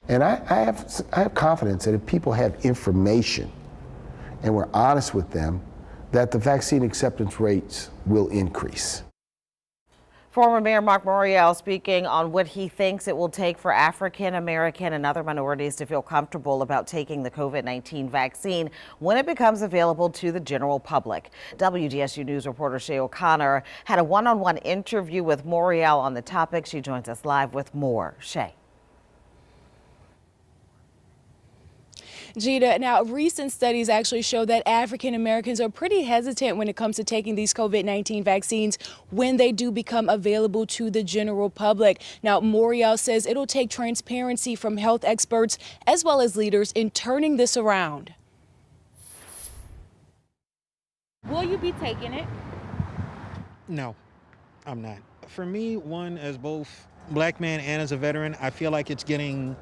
And I have confidence that if people have information and we're honest with them, that the vaccine acceptance rates will increase. Former Mayor Mark Morial speaking on what he thinks it will take for African American and other minorities to feel comfortable about taking the COVID-19 vaccine when it becomes available to the general public. WDSU News reporter Shay O'Connor had a one-on-one interview with Morial on the topic. She joins us live with more. Shay. Gita, now recent studies actually show that African Americans are pretty hesitant when it comes to taking these COVID-19 vaccines when they do become available to the general public. Now, Morial says it'll take transparency from health experts as well as leaders in turning this around. Will you be taking it? No, I'm not. For me, one, as both black man and as a veteran, I feel like it's getting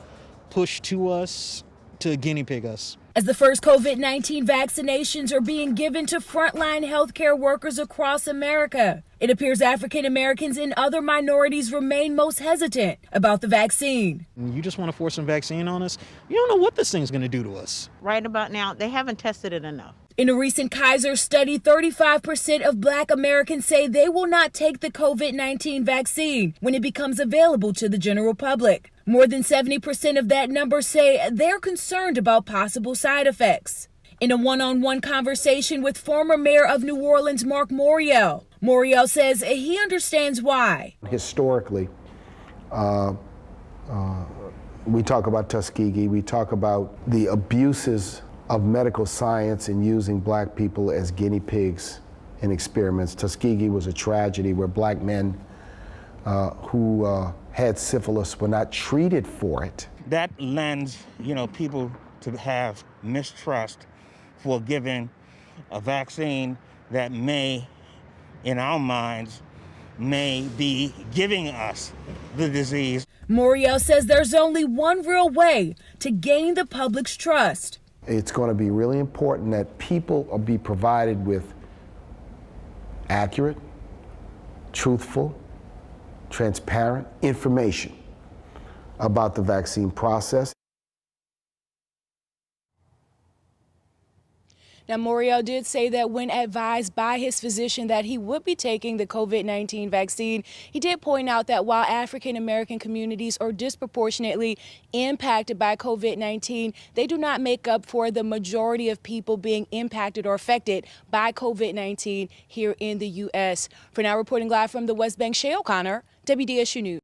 pushed to us to guinea pig us. As the first COVID-19 vaccinations are being given to frontline healthcare workers across America, it appears African Americans and other minorities remain most hesitant about the vaccine. You just want to force some vaccine on us? You don't know what this thing's going to do to us. Right about now, they haven't tested it enough. In a recent Kaiser study, 35% of Black Americans say they will not take the COVID-19 vaccine when it becomes available to the general public. More than 70% of that number say they're concerned about possible side effects. In a one-on-one conversation with former mayor of New Orleans, Mark Morial, Morial says he understands why. Historically, we talk about Tuskegee, we talk about the abuses of medical science and using black people as guinea pigs in experiments. Tuskegee was a tragedy where black men who had syphilis were not treated for it. That lends, people to have mistrust for giving a vaccine that may, in our minds, may be giving us the disease. Morial says there's only one real way to gain the public's trust. It's going to be really important that people will be provided with accurate, truthful, transparent information about the vaccine process. Now, Morial did say that when advised by his physician that he would be taking the COVID-19 vaccine, he did point out that while African American communities are disproportionately impacted by COVID-19, they do not make up for the majority of people being impacted or affected by COVID-19 here in the U.S. For now, reporting live from the West Bank, Shay O'Connor, WDSU News.